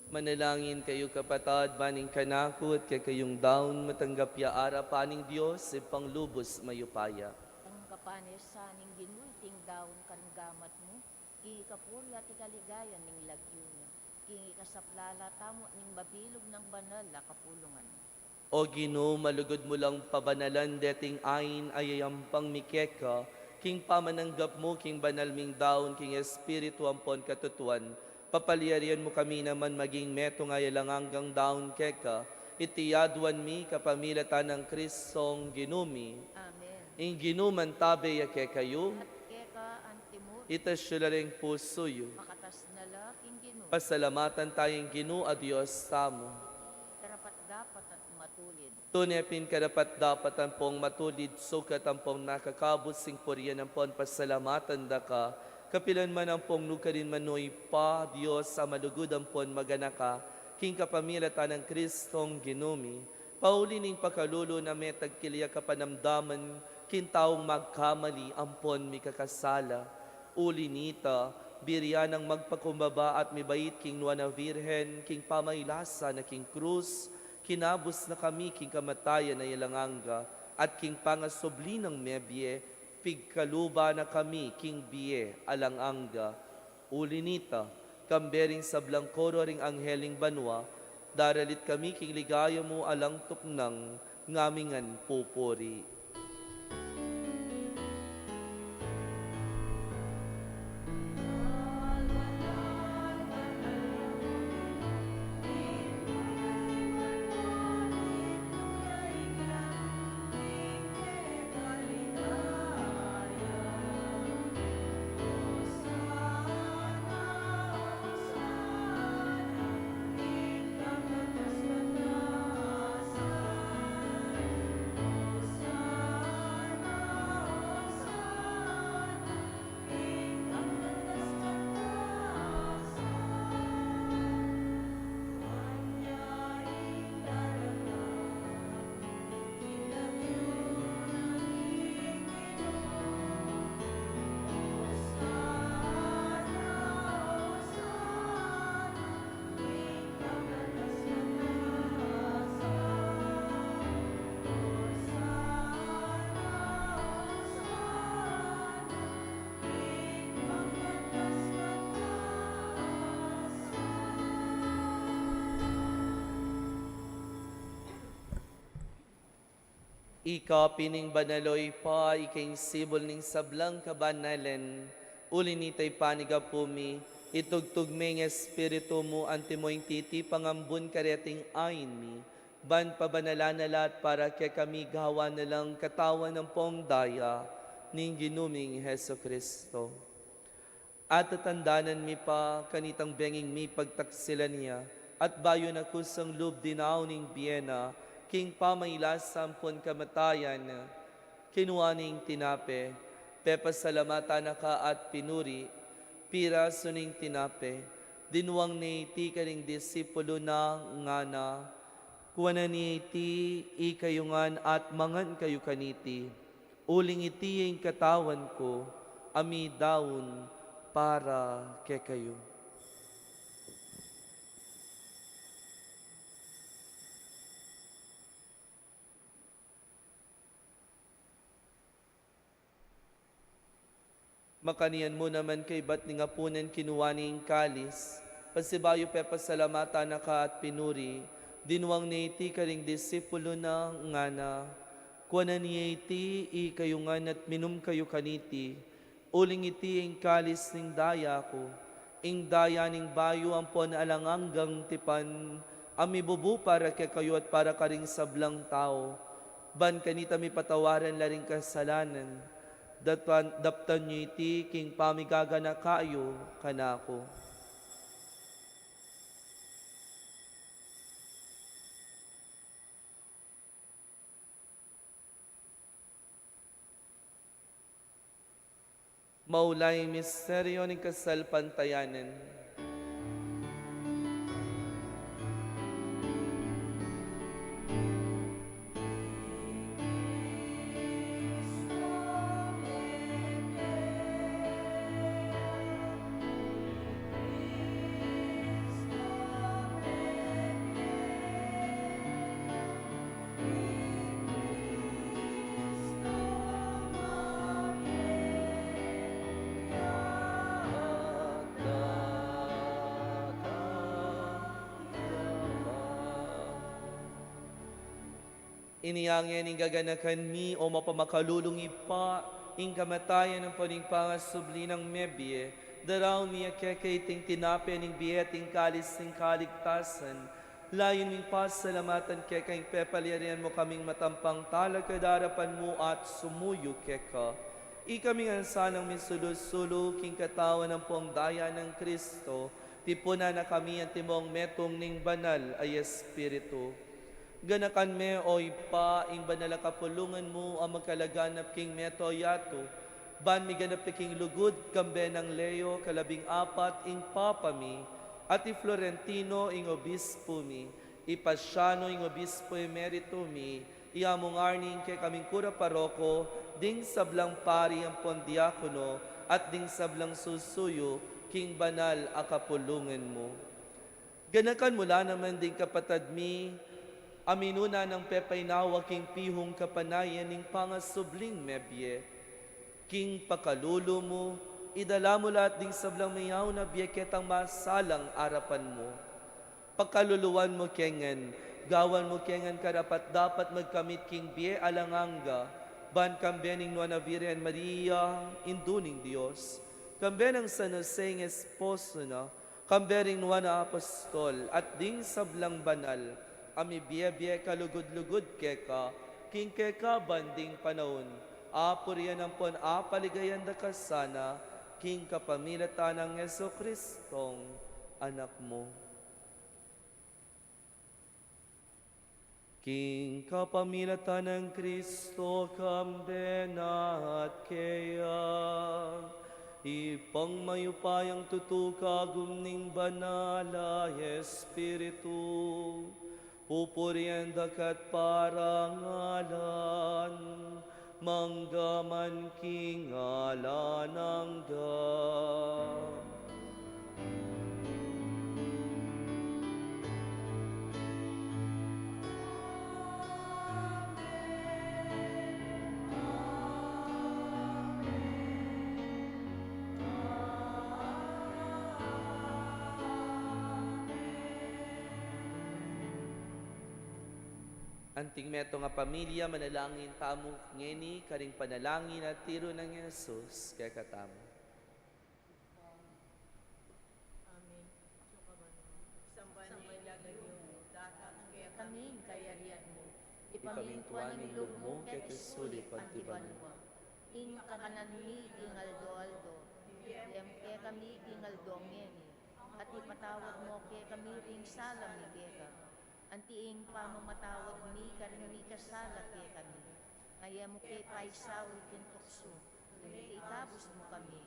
Manalangin kayo kapatad, maning kanakot, kay kayong daon matanggap ya ara paning Diyos, panglubos mayupaya. Ang kapanes sa ning ginulting daon karanggamat mo, ikapulya ti kaligayan ning lagyo niya. king ikasaplala tamo ning mabilog ng banal na kapulungan. O Ginoo, malugod mo lang pabanalan deting ain ayayampang mikeka, king pamananggap mo, king banal ming daon, king espiritu ampon katutuan, papaliarian mo kami naman maging meto ngayalang hanggang daon keka, itiyaduan mi kapamilatan ng Kristong ginumi, Amen. ing ginuman tabe yake kayo, At keka antimur, itasyularing pusoyo, makatas na la king Ginoo. pasalamatan tayong Ginoo a Diyos tamo. Karapat dapat at matulid. Tunepin karapat dapat ang pong matulid, sukat ang pong nakakabot sing puriyan ang pong pasalamatan da ka, kapilan man ang pong nukarin manoy pa, Diyos sa malugod ang pong maganaka, king kapamilatan ng Kristong ginumi, paulining pakalulo na may tagkilya kapanamdaman, kintaong magkamali ang pong mikakasala, ulinita, biryan ang magpakumbaba at mibait king nuwa na virhen, king pamailasa na king krus, kinabos na kami king kamatayan na ilanganga, at king pangasobli ng mebye, pigkaluba na kami king biye alanganga. Ulinita, kambering sa blangkoro ring angheling banwa, daralit kami king ligaya mo alang tuknang ngamingan pupuri. Ika pining banaloy pa, ikaing sibol ning sablang kabanalan, ulinitay panigapumi, itugtug ming espiritu mo, antimoing titi pangambun kareting ayin mi, ban pabanalanalat para kay kami gawa na lang katawan ng pong daya, ning ginuming Heso Kristo. At tatandanan mi pa, kanitang benging mi pagtaksilan niya, at bayo na kusang loob dinaw ning Biena, king pamaylas sampon kamatayan, kinuaning tinape, pepasalamatan na ka at pinuri, pira suning tinape, dinuwang ni iti karing disipulo na ngana, kuwanan ni iti ikayungan at mangan kayo kaniti, uling iti yung katawan ko, ami daun para ke kayo. Makanian mo naman kay ba't ni ngapunan kinuwaning kalis, pasibayo pepasalamata na ka at pinuri, dinuwang ni iti karing disipulo na ngana, kuwanan ni iti ikayungan at minum kayo kaniti, uling iti ing kalis ning daya ko, ing daya ning bayo ampon alanganggang tipan, amibubu para kay kayo at para karing sablang tao, ban kanita mi patawaran laring kasalanan, daptan nyo iti king pamigagana kayo kanako. Maulay misteryo ng kasalpantayanan. Iniyangyan ing gaganakan mi o mapamakalulong ipa, ing kamatayan ng paning pangasubli ng mebye, daraw niya kekaiting tinape ning biyeting kalis ng kaligtasan, layon ming pasalamatan keka ing pepaliarian mo kaming matampang talagkadarapan mo at sumuyo keka. Ikaming ansanang misulusulo, king katawan ng pong daya ng Kristo, tipuna na kami ang timong metong ning banal ay Espiritu. Ganakan me o ipa, ing banal kapulungan mo ang magkalaganap king meto yato, ban mi ganap king lugod, kambe ng Leo, 14 ing papami, at i Florentino ing obispo mi, ipasyano ing obispo emerito mi, iamong arning kay kaming kura paroko, ding sablang pari ang pondiakono, at ding sablang susuyo, king banal a kapulungan mo. Ganakan mula naman ding kapatad mi, aminuna ng pepay nawa king pihong kapanayan ning pangasubling mebye. King pakalulo mo, idala mo lahat ding sablang mayaw na biyeketang masalang arapan mo. Pagkaluluwan mo kengan, gawan mo kengan karapat dapat magkamit king biye alanganga, ban kambening Nuana Virgen Maria, induning Diyos. Kambe ng San Jose ng esposo na, kambering Nuana Apostol, at ding sablang banal, ami biye-biye kalugod-lugod keka, king keka banding panahon, apurian ang pon apaligayan da kasana, king kapamilata ng Yeso Kristong anak mo. King kapamilata ng Kristo kambena at kaya, ipang mayupayang tutukagum ning banala Espiritu, pupurian dakat parangalan, manggaman king alanangga. Anting meto nga pamilya, manalangin tamo ngeni, karing panalangin at tiro ng Yesus, kaya katamo. Kaming kayarian mo, ipamintuan ng ilog mo, kaya isulip ang tibanwa. Ing kakanan mi, ingal do-aldo, kaya kami ingal do-ngeni, at ipatawad mo kaya kami ring salam ni Geka. Antiing pamamatawad mi, karing mi kasala kaya kami. Ngaya mo kay paisaw, itintukso, ikabos mo kami,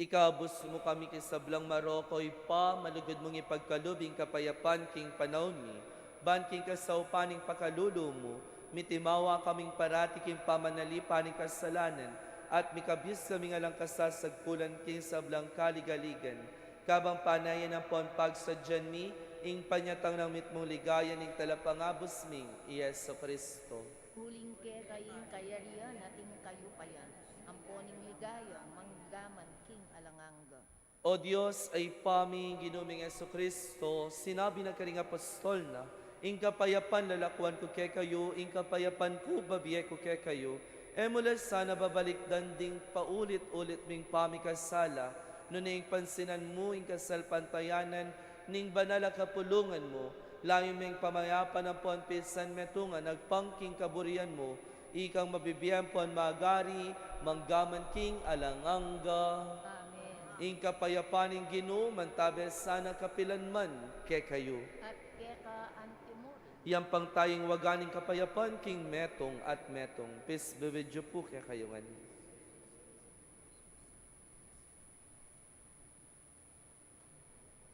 Ikabos mo kami kisablang Marokoy pa, malugod mong ipagkalubing kapayapan king panahon mi, ban king kasaupaning pakalulo mo, mitimawa kaming parati king pamanalipaning kasalanan, at mikabis kaming alang kasasagpulan king sablang kaligaligan, kabang panayan ang pagsadyan mi, ing panyatang ng mitmong ligayan ing talapangabos ming Yeso Kristo. huling kaya kaying kayarian ating kayupayan, amponing ligaya, manggaman king alanganga. O Diyos ay paming ginuming Yeso Kristo, sinabi na karing apostol na, ing kapayapan lalakuan ko kay kayo, ing kapayapan ko babiye ko kay kayo, mula sana babalik danding paulit-ulit ming pamikasala, nuning pansinan mo ing kasalpantayanan, ning banala kapulungan mo, layo ming pamayapan ng ponpisan metunga, nagpangking kaburian mo, ikang mabibiyang pon magari, manggaman king alanganga. Amen. Ing kapayapaning Ginoo, mantabe sana kapilanman kay kayo. At keka antimuri, Yang pang tayong waganing kapayapan king metong at metong. Peace be with you po kay kayo nga.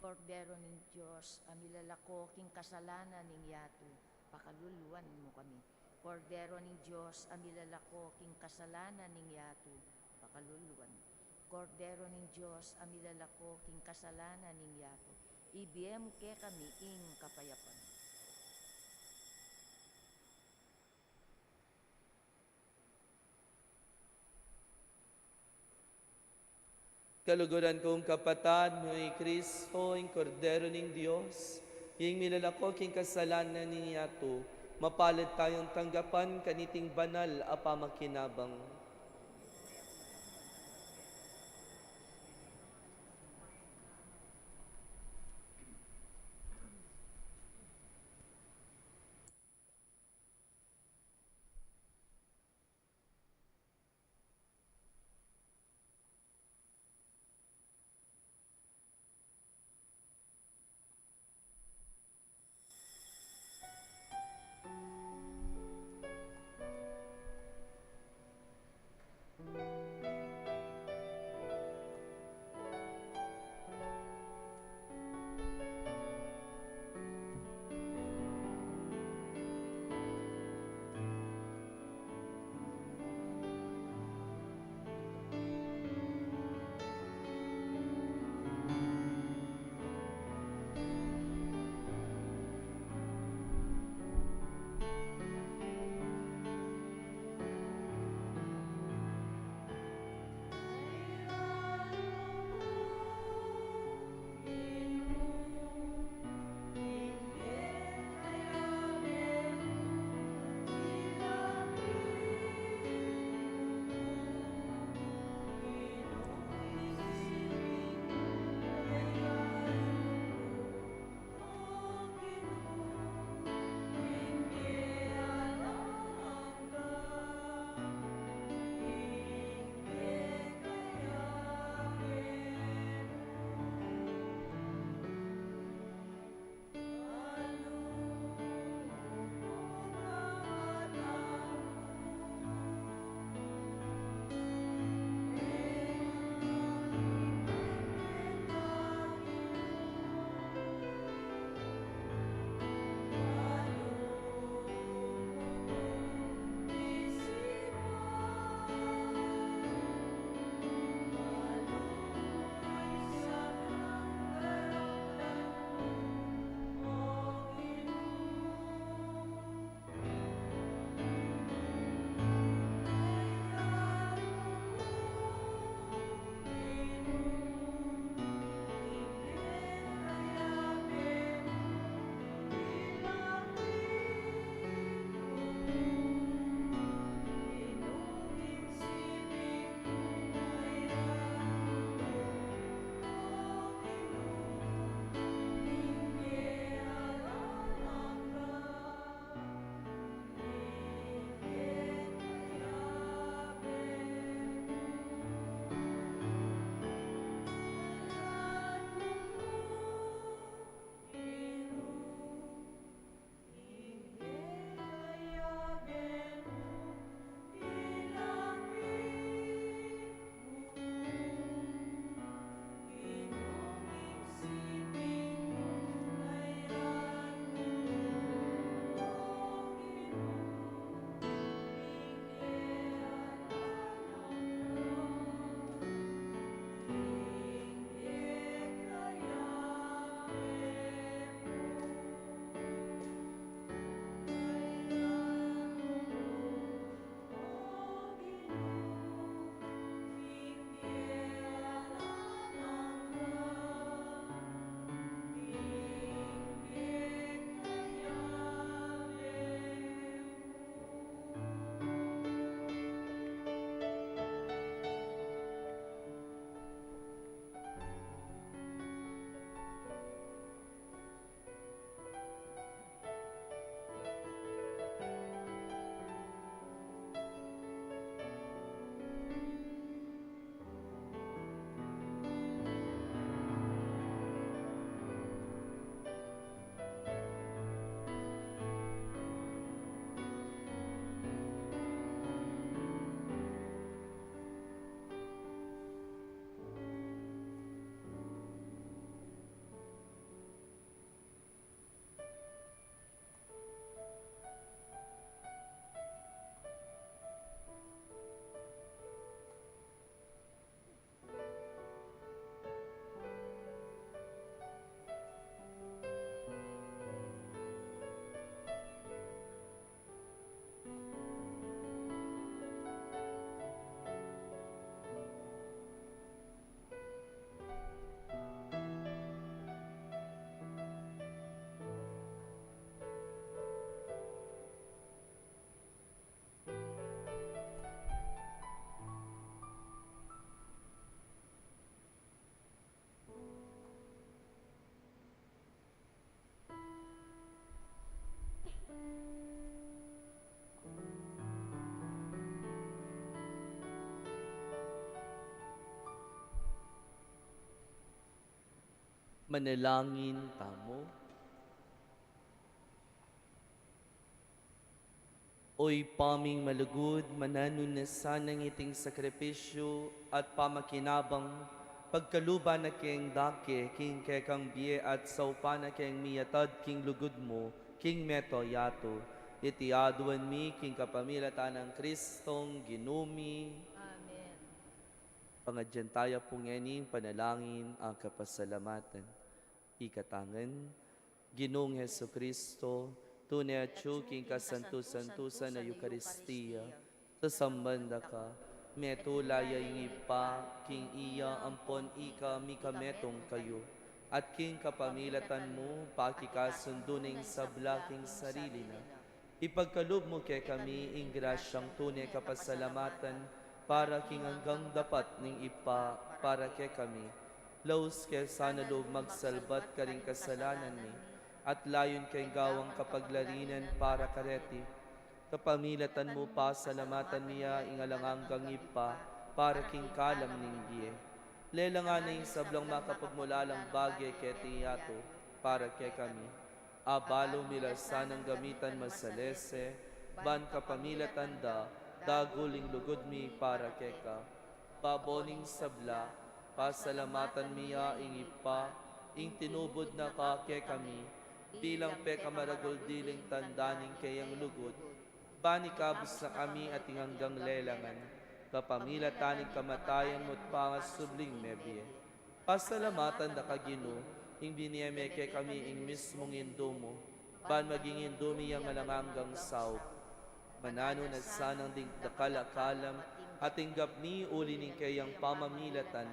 Kordero ng Diyos, amilalako king kasalanan ning yato, pakaluluwan mo kami. Kordero ng Diyos, amilalako king kasalanan ning yato, pakaluluwan. Kordero ng Diyos, amilalako king kasalanan ning yato, ibiyem ke kami ing kapayapan. Kaluguran kong kapatad, mo'y Kristo, ing Kordero ng Diyos, yung milalako king kasalanan niya to, Mapalad tayong tanggapan kaniting banal a pamakinabang. Manalangin tamo. Oy paming malugod, mananunasan ng iting sakripisyo at pamakinabang, pagkaluba na king dake, king kekang biye at saupa na king miyatad, king lugod mo, king meto yato, itiaduan mi, king kapamilatan ng Kristong ginumi. Amen. Pangadyan tayo pong yaning panalangin ang kapasalamatan. Ikatangan, Ginoong Heso Kristo, tunay at king kasanto-santusan na Eukaristiya, sa sambanda ka, metulaya yung ipa, king iya ampon ika mikametong kayo, at king kapamilatan mo, pakikasunduning sa blaking sarili na. Ipagkaloob mo kay kami, ing grasyang tunay kapasalamatan, para king hanggang dapat ning ipa, para kay kami. Laus kay sana loob magsalbat ka ring kasalanan ni, at layon kay gawang kapaglarinan para kareti. Kapamilatan mo pa, salamatan niya, ingalanganggang ipa, para king kalam ning biye. Lelangan na yung sablang makapagmulalang bagay kay tiyato, para kay kami. Abalo milasan ang gamitan masalese, ban kapamilatan da, daguling lugod mi para kay ka. Baboning sabla, pasalamatan miya ing ipa, ing tinubod na ka kay kami, bilang pekamaragol diling tandaning kayang lugod, bani kabus na kami at hanggang lelangan, kapamilataning kamatayan mo't pangas subling mebye. Pasalamatan na kagino, ing biniyeme kay kami ing mismong indomo, ban maging indomi ang alanganggang saop. Manano na sanang ding dakalakalam, at inggap ni ulining kayang pamamilatan,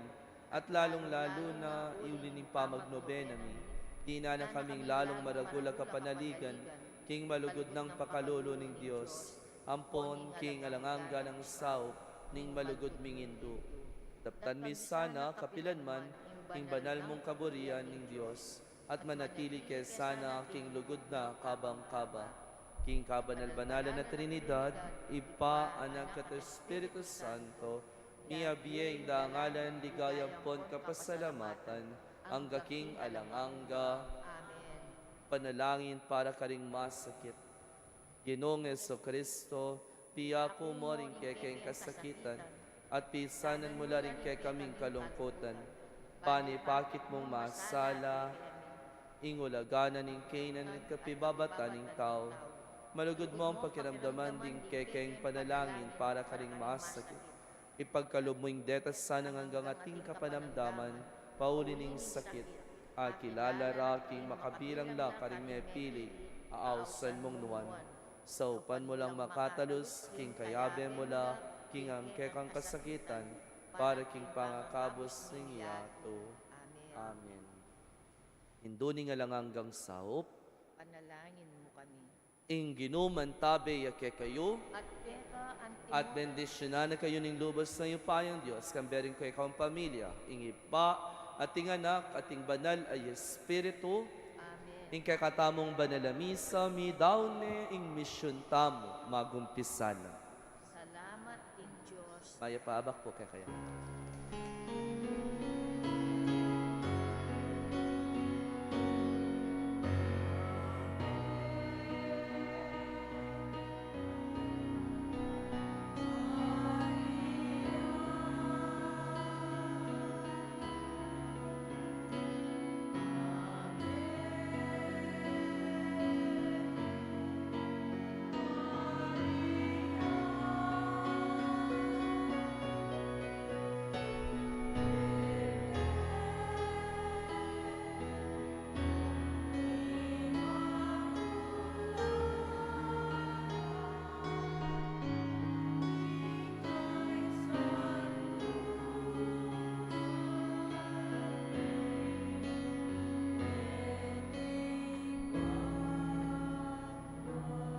at lalong-lalo na iulining pamagnobena mi. Di na kaming lalong maragula kapanaligan, king malugod ng pakalolo ng Diyos, ampon king alanganga ng saop, ning malugod ming indo. Daptan mi sana kapilan man, king banal mong kaburian ng Diyos, at manatili kay sana king lugod na kabang-kaba. King kabanal-banalan na Trinidad, Ipa, Anak at Espiritu Santo, niya biyeng dangalan, ligayang pon kapasalamatan, ang gaking alanganga. Panalangin para karing masakit. Ginoong Heso Kristo, piyako mo rin kay kasakitan, at pisanan mo rin kay kaming kalungkutan. Panipakit mong masala, ingulaganan ng kainan at kapibabatan ng tao. Malugod mo ang pakiramdaman ding kekeng panalangin para karing masakit. Ipagkalob mo yung detas sanang hanggang ating kapanamdaman, paulining sakit, at kilala raking makabilang la karing may pili, aawsan mong nuwan. Sa upan mo lang makatalos, king kayabe mo la, king ang kekang kasakitan, para king pangakabos ng yato. Amen. Hinduning alang hanggang saop, Panalangin mo kami. ing ginuman tabe yake kayo, At peka at bendisyonan na kayo ng lubos ng iyong Diyos, kamberin ko ikaw ang pamilya, ing ipa, ating anak, ating banal ay Espiritu, Amen. ing kakatamong banalamisa, mi daune, ing misyon tamo, magumpisala. Salamat ing Diyos. Maya paabak po kaya kaya.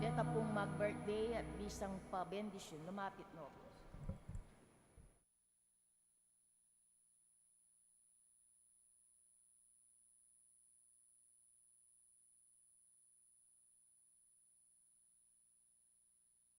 Deta pong mag-birthday at bisang pa-bendisyon, lumapit no.